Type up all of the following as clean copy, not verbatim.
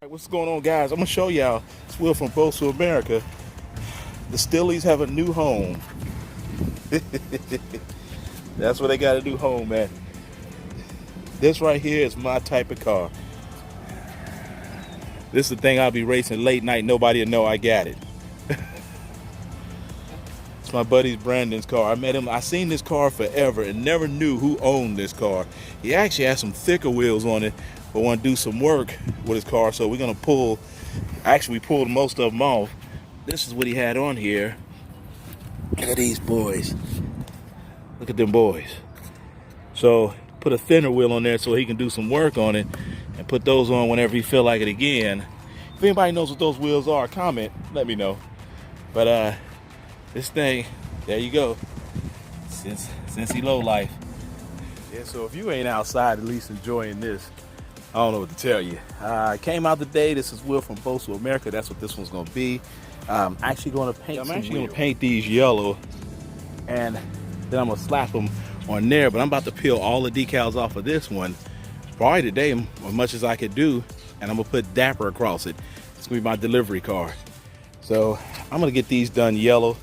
Right, what's going on, guys? I'm gonna show y'all. It's Will from Bosu, America. The Stillies have a new home. That's where they got a new home at. This right here is my type of car. This is the thing I'll be racing late night. Nobody will know I got it. It's my buddy's Brandon's car. I met him. I seen this car forever and never knew who owned this car. He actually has some thicker wheels on it, but want to do some work with his car. So we're gonna pull. Actually, we pulled most of them off. This is what he had on here. Look at these boys. Look at them boys. So put a thinner wheel on there so he can do some work on it, and put those on whenever he feel like it again. If anybody knows what those wheels are, comment. Let me know. But this thing, there you go. Cincy low life. Yeah, so if you ain't outside at least enjoying this, I don't know what to tell you. I came out today. This is Will from Bosu, America. That's what this one's gonna be. I'm actually gonna paint these yellow, and then I'm gonna slap them on there. But I'm about to peel all the decals off of this one probably today, as much as I could do, and I'm gonna put Dapper across it. It's gonna be my delivery car. So I'm gonna get these done yellow,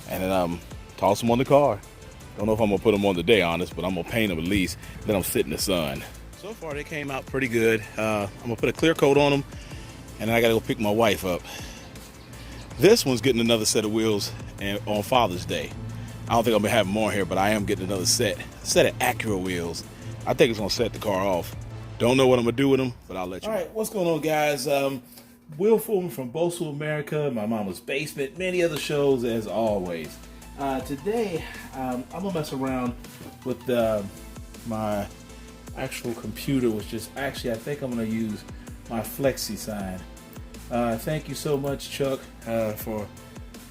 and then toss them on the car. Don't know if I'm gonna put them on today, honest, but I'm gonna paint them at least. Then I'm sit in the sun. So far they came out pretty good. I'm gonna put a clear coat on them, and then I gotta go pick my wife up. This one's getting another set of wheels on Father's Day. I don't think I'm gonna have them on here, but I am getting another set of Acura wheels. I think it's gonna set the car off. Don't know what I'm gonna do with them, but I'll let you know. All right, what's going on, guys? Will Fulton from Bosu, America, My Mama's Basement, many other shows as always. Today, I'm gonna mess around with my actual computer, which is actually, I think I'm gonna use my Flexi sign. Thank you so much, Chuck, for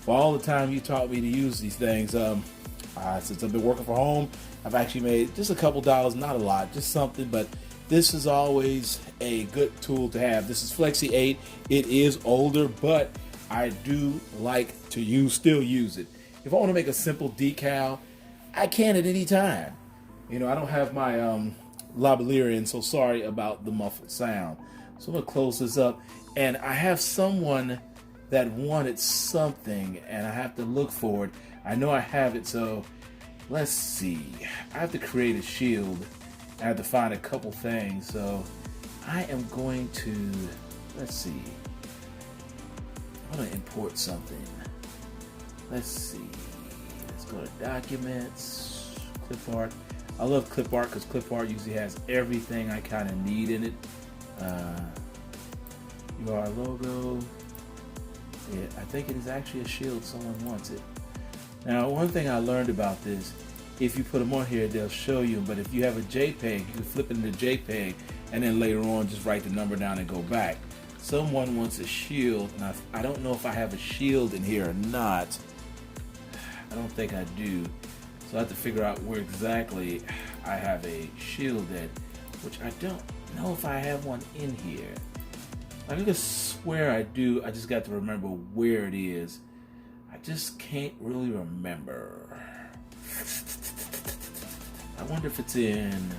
all the time you taught me to use these things. Since I've been working from home, I've actually made just a couple dollars, not a lot, just something, but this is always a good tool to have. This is Flexi 8. It is older, but I do like to still use it. If I want to make a simple decal, I can at any time. You know, I don't have my lavalier in, so sorry about the muffled sound. So I'm gonna close this up, and I have someone that wanted something, and I have to look for it. I know I have it, so let's see. I have to create a shield. I have to find a couple things, so I am going to, let's see. I'm gonna import something. Let's see. Let's go to Documents, Clip Art. I love Clip Art because Clip Art usually has everything I kind of need in it. UR logo. Yeah, I think it is actually a shield. Someone wants it. Now, one thing I learned about this, if you put them on here, they'll show you. But if you have a JPEG, you can flip it into JPEG, and then later on, just write the number down and go back. Someone wants a shield, and I don't know if I have a shield in here or not. I don't think I do. So I have to figure out where exactly I have a shield at, which I don't know if I have one in here. I can swear I do. I just got to remember where it is. I just can't really remember. I wonder if it's in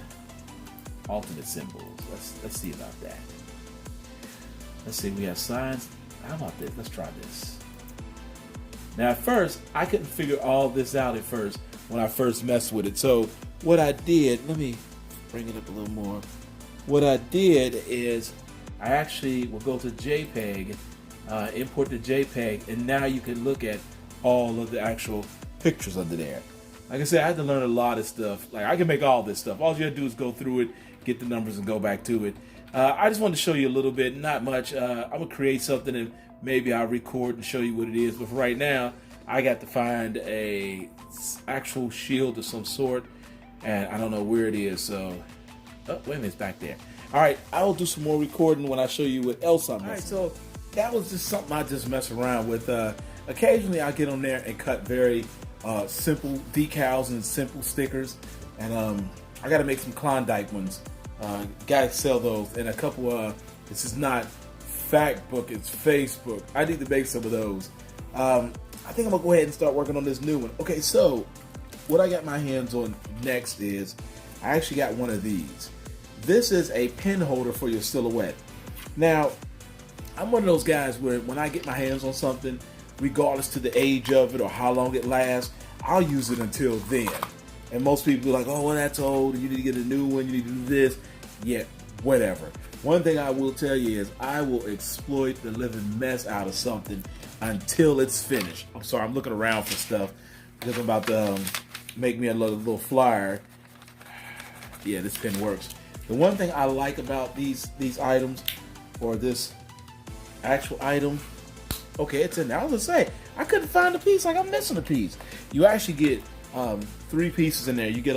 alternate symbols. Let's see about that. Let's see, we have signs. How about this? Let's try this. Now at first, I couldn't figure all this out at first when I first messed with it. So what I did, let me bring it up a little more. What I did is I actually will go to JPEG, import the JPEG, and now you can look at all of the actual pictures under there. Like I said, I had to learn a lot of stuff. Like, I can make all this stuff. All you have to do is go through it, get the numbers, and go back to it. I just wanted to show you a little bit, not much. I'm going to create something, and maybe I'll record and show you what it is. But for right now, I got to find a actual shield of some sort, and I don't know where it is. So, oh, wait a minute, it's back there. All right, I will do some more recording when I show you what else I'm messing. All right, so that was just something I just mess around with. Occasionally, I get on there and cut very simple decals and simple stickers, and I got to make some Klondike ones. Got to sell those, and a couple. This is not Factbook, it's Facebook. I need to make some of those. I think I'm gonna go ahead and start working on this new one. Okay, so what I got my hands on next is I actually got one of these. This is a pen holder for your silhouette. Now, I'm one of those guys where when I get my hands on something, regardless to the age of it or how long it lasts, I'll use it until then. And most people are like, oh, well, that's old. You need to get a new one. You need to do this. Yeah, whatever. One thing I will tell you is I will exploit the living mess out of something until it's finished. I'm sorry, I'm looking around for stuff because I'm about to make me a little flyer. Yeah, this pen works. The one thing I like about these items, or this actual item, okay, it's in there. I was gonna say, I couldn't find a piece, like I'm missing a piece. You actually get 3 pieces in there. You get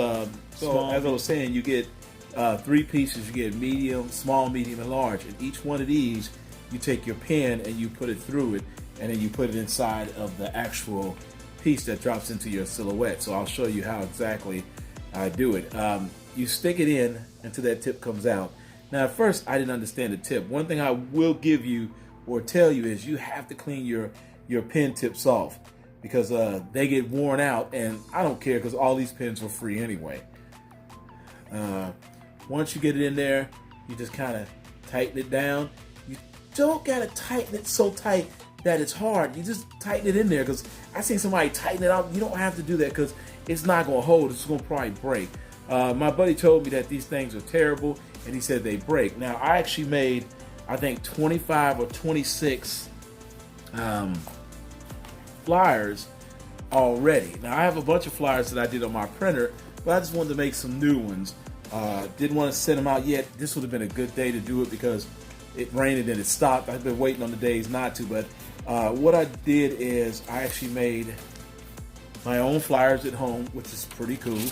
so as I was saying, you get 3 pieces. You get medium, small, medium, and large. And each one of these, you take your pen and you put it through it, and then you put it inside of the actual piece that drops into your silhouette. So I'll show you how exactly I do it. You stick it in until that tip comes out. Now, at first, I didn't understand the tip. One thing I will give you or tell you is you have to clean your pen tips off, because they get worn out, and I don't care because all these pens are free anyway. Once you get it in there, you just kind of tighten it down. You don't gotta tighten it so tight that it's hard. You just tighten it in there, because I seen somebody tighten it out. You don't have to do that because it's not gonna hold. It's gonna probably break. My buddy told me that these things are terrible, and he said they break. Now, I actually made, I think, 25 or 26 flyers already. Now, I have a bunch of flyers that I did on my printer, but I just wanted to make some new ones. Didn't want to send them out yet. This would have been a good day to do it because it rained and it stopped. I've been waiting on the days not to, but what I did is I actually made my own flyers at home, which is pretty cool.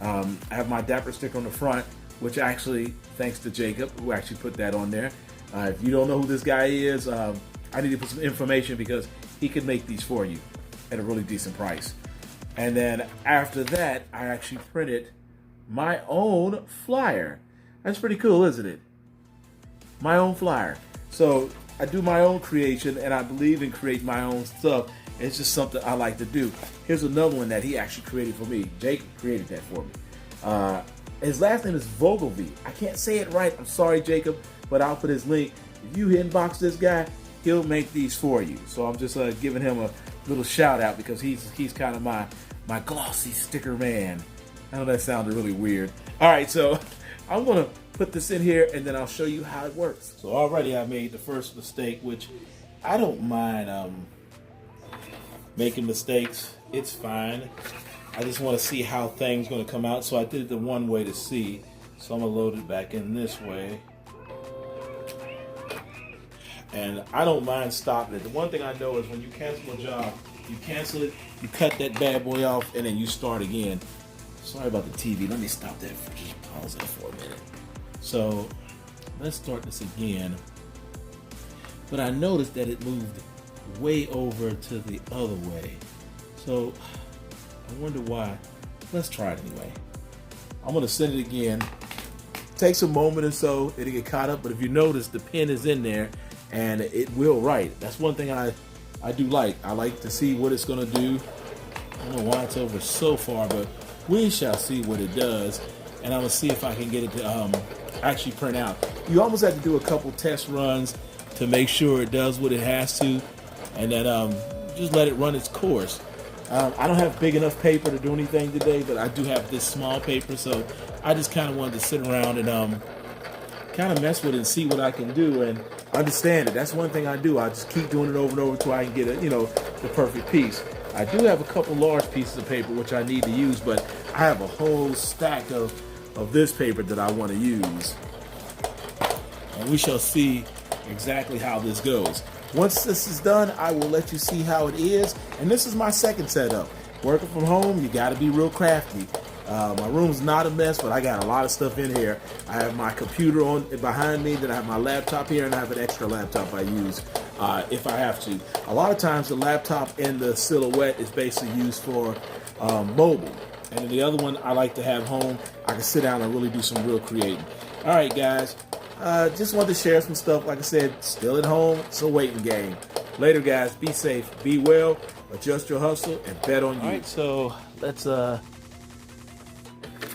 I have my Dapper sticker on the front, which actually, thanks to Jacob, who actually put that on there. If you don't know who this guy is, I need to put some information because he could make these for you at a really decent price. And then after that, I actually printed my own flyer. That's pretty cool, isn't it? My own flyer. So I do my own creation, and I believe in creating my own stuff. It's just something I like to do. Here's another one that he actually created for me. Jake created that for me. His last name is Vogelvie. I can't say it right. I'm sorry, Jacob, but I'll put his link. If you inbox this guy, he'll make these for you. So I'm just giving him a little shout out because he's kind of my glossy sticker man. I know that sounded really weird. All right, so I'm gonna put this in here and then I'll show you how it works. So already I made the first mistake, which I don't mind making mistakes. It's fine. I just want to see how things going to come out. So I did it the one way to see. So I'm going to load it back in this way. And I don't mind stopping it. The one thing I know is when you cancel a job, you cancel it, you cut that bad boy off, and then you start again. Sorry about the TV. Let me stop that for just pause it for a minute. So let's start this again. But I noticed that it moved way over to the other way. So I wonder why. Let's try it anyway. I'm gonna send it again. Takes a moment or so, it'll get caught up, but if you notice, the pen is in there and it will write. That's one thing I do like. I like to see what it's gonna do. I don't know why it's over so far, but we shall see what it does. And I'm gonna see if I can get it to actually print out. You almost have to do a couple test runs to make sure it does what it has to, and then just let it run its course. I don't have big enough paper to do anything today, but I do have this small paper, so I just kind of wanted to sit around and kind of mess with it and see what I can do and understand it. That's one thing I do. I just keep doing it over and over until I can get the perfect piece. I do have a couple large pieces of paper which I need to use, but I have a whole stack of this paper that I want to use. And we shall see exactly how this goes. Once this is done, I will let you see how it is. And this is my second setup. Working from home, you got to be real crafty. My room's not a mess, but I got a lot of stuff in here. I have my computer on behind me, then I have my laptop here, and I have an extra laptop I use if I have to. A lot of times the laptop in the silhouette is basically used for mobile. And then the other one I like to have home. I can sit down and really do some real creating. All right, guys. Just wanted to share some stuff. Like I said, still at home. It's a waiting game. Later, guys. Be safe. Be well. Adjust your hustle and bet on you. All right, so let's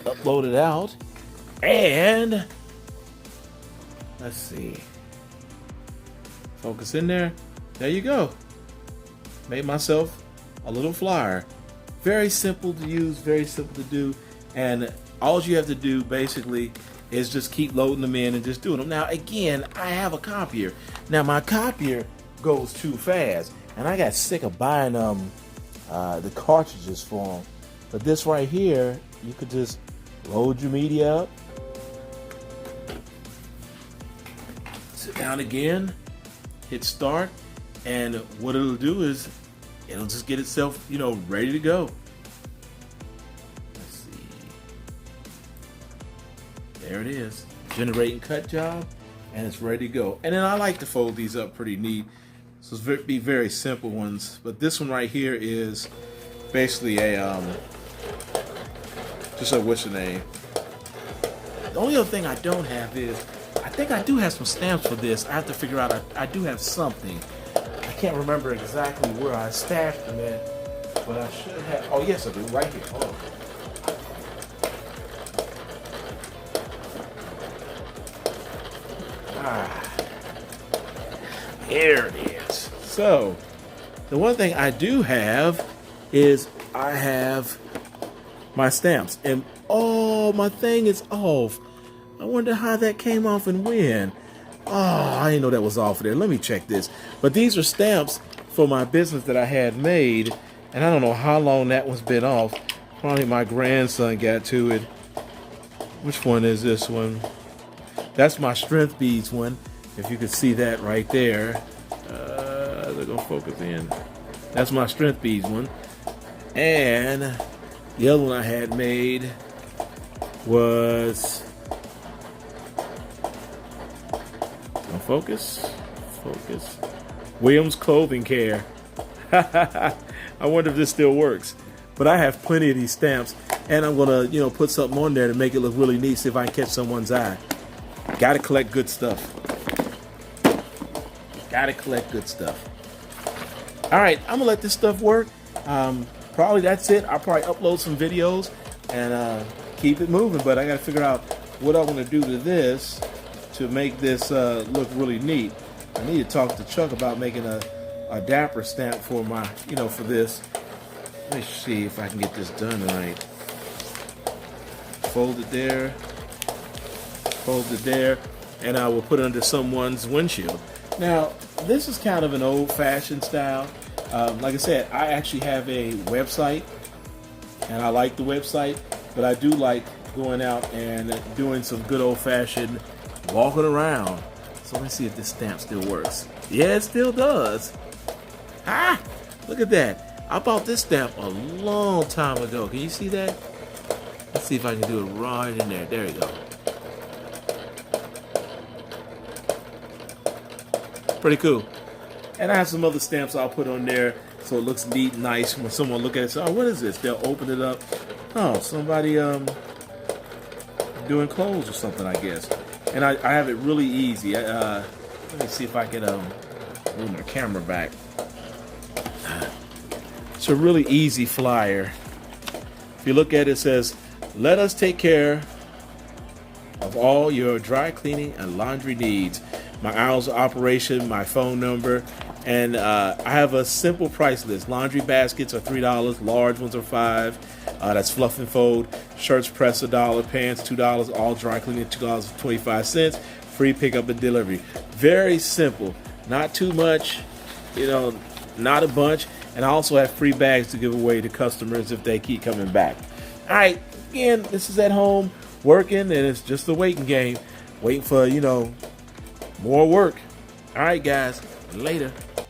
upload it out. And let's see. Focus in there. There you go. Made myself a little flyer. Very simple to use, very simple to do. And all you have to do basically is just keep loading them in and just doing them. Now again, I have a copier. Now my copier goes too fast, and I got sick of buying the cartridges for them. But this right here, you could just load your media up, sit down again, hit start, and what it'll do is it'll just get itself, ready to go. Let's see. There it is. Generating cut job, and it's ready to go. And then I like to fold these up pretty neat. So it's be very simple ones. But this one right here is basically a what's the name? The only other thing I don't have is, I think I do have some stamps for this. I have to figure out, I do have something. I can't remember exactly where I stashed them at, but I should have, oh yes I do, right here, hold on. Here it is. So, the one thing I do have is I have my stamps, and oh, my thing is off. I wonder how that came off and when. Oh, I didn't know that was off there. Let me check this. But these are stamps for my business that I had made, and I don't know how long that one's been off. Probably my grandson got to it. Which one is this one? That's my strength beads one. If you could see that right there. They're gonna focus in. That's my strength beads one. And the other one I had made was, focus, Williams Clothing Care. I wonder if this still works. But I have plenty of these stamps, and I'm gonna, put something on there to make it look really neat, see if I can catch someone's eye. Gotta collect good stuff. Gotta collect good stuff. All right, I'm gonna let this stuff work. Probably that's it. I'll probably upload some videos and keep it moving, but I gotta figure out what I want to do to this to make this look really neat. I need to talk to Chuck about making a dapper stamp for my, for this. Let me see if I can get this done right. Fold it there, and I will put it under someone's windshield. Now, this is kind of an old-fashioned style. Like I said, I actually have a website, and I like the website, but I do like going out and doing some good old-fashioned walking around. So let's see if this stamp still works. Yeah, it still does. Ah, look at that. I bought this stamp a long time ago. Can you see that? Let's see if I can do it right in there. There you go. Pretty cool. And I have some other stamps I'll put on there so it looks neat and nice. When someone look at it, say, oh, what is this? They'll open it up. Oh, somebody doing clothes or something, I guess. And I have it really easy. Let me see if I can move my camera back. It's a really easy flyer. If you look at it, it says, let us take care of all your dry cleaning and laundry needs. My hours of operation, my phone number, and I have a simple price list. Laundry baskets are $3, large ones are $5. That's fluff and fold. Shirts press $1, pants $2, all dry cleaning $2.25. Free pickup and delivery. Very simple, not too much, not a bunch. And I also have free bags to give away to customers if they keep coming back. All right, again, this is at home working, and it's just a waiting game, waiting for more work. All right, guys, later.